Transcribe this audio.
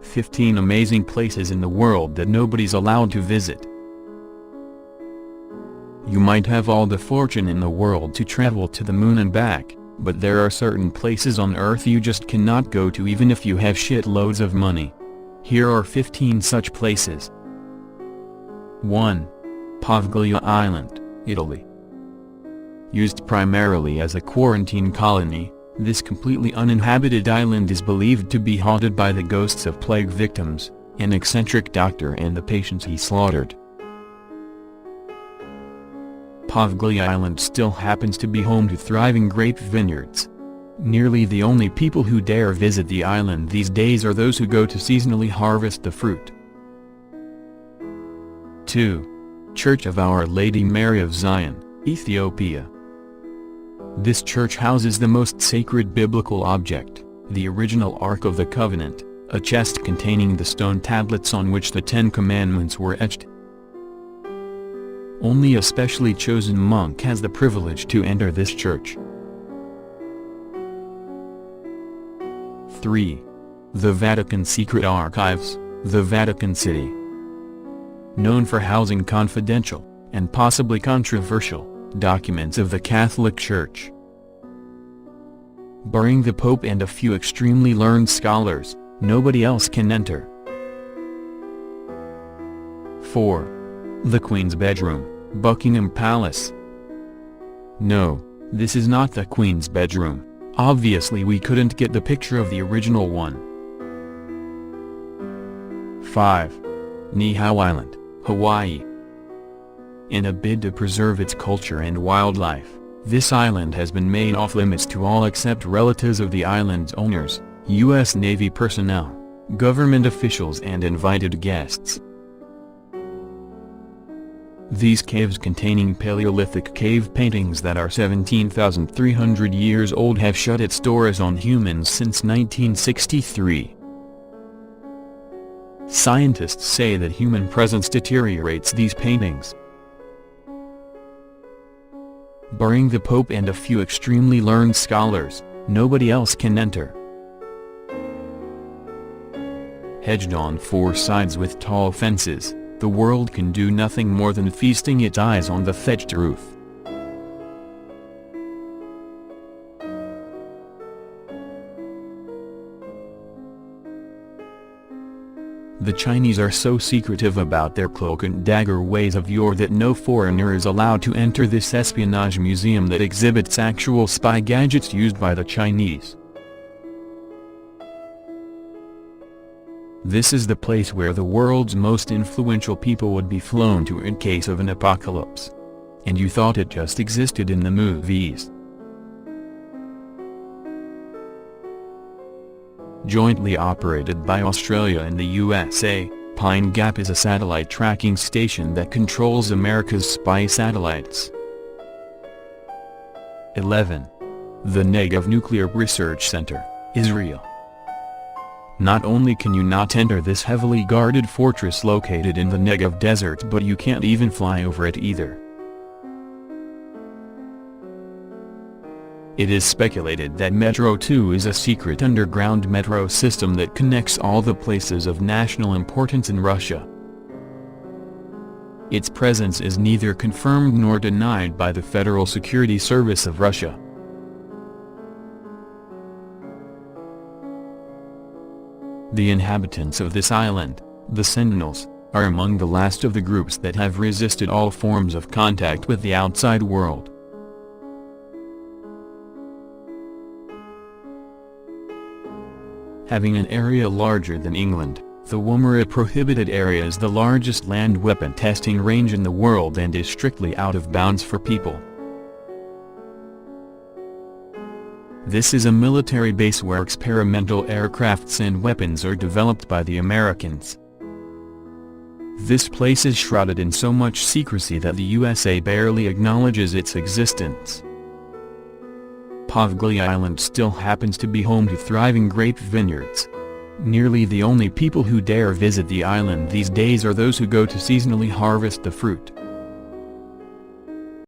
15 amazing places in the world that nobody's allowed to visit. You might have all the fortune in the world to travel to the moon and back, but there are certain places on Earth you just cannot go to even if you have shitloads of money. Here are 15 such places. 1. Poveglia Island, Italy. Used primarily as a quarantine colony, this completely uninhabited island is believed to be haunted by the ghosts of plague victims, an eccentric doctor and the patients he slaughtered. Poveglia Island still happens to be home to thriving grape vineyards. Nearly the only people who dare visit the island these days are those who go to seasonally harvest the fruit. 2. Church of Our Lady Mary of Zion, Ethiopia. This church houses the most sacred biblical object, the original Ark of the Covenant, a chest containing the stone tablets on which the Ten Commandments were etched. Only a specially chosen monk has the privilege to enter this church. 3. The Vatican Secret Archives, the Vatican City. Known for housing confidential, and possibly controversial, documents of the Catholic Church. Barring the Pope and a few extremely learned scholars, nobody else can enter. 4. The Queen's Bedroom, Buckingham Palace. No, this is not the Queen's bedroom. Obviously we couldn't get the picture of the original one. 5. Niihau Island, Hawaii. In a bid to preserve its culture and wildlife, this island has been made off-limits to all except relatives of the island's owners, U.S. Navy personnel, government officials and invited guests. These caves containing Paleolithic cave paintings that are 17,300 years old have shut its doors on humans since 1963. Scientists say that human presence deteriorates these paintings. Barring the Pope and a few extremely learned scholars, nobody else can enter. Hedged on four sides with tall fences, the world can do nothing more than feasting its eyes on the thatched roof. The Chinese are so secretive about their cloak and dagger ways of yore that no foreigner is allowed to enter this espionage museum that exhibits actual spy gadgets used by the Chinese. This is the place where the world's most influential people would be flown to in case of an apocalypse. And you thought it just existed in the movies. Jointly operated by Australia and the USA, Pine Gap is a satellite tracking station that controls America's spy satellites. 11. The Negev Nuclear Research Center, Israel. Not only can you not enter this heavily guarded fortress located in the Negev desert, but you can't even fly over it either. It is speculated that Metro 2 is a secret underground metro system that connects all the places of national importance in Russia. Its presence is neither confirmed nor denied by the Federal Security Service of Russia. The inhabitants of this island, the Sentinels, are among the last of the groups that have resisted all forms of contact with the outside world. Having an area larger than England, the Woomera Prohibited Area is the largest land weapon testing range in the world and is strictly out of bounds for people. This is a military base where experimental aircrafts and weapons are developed by the Americans. This place is shrouded in so much secrecy that the USA barely acknowledges its existence. Poveglia Island still happens to be home to thriving grape vineyards. Nearly the only people who dare visit the island these days are those who go to seasonally harvest the fruit.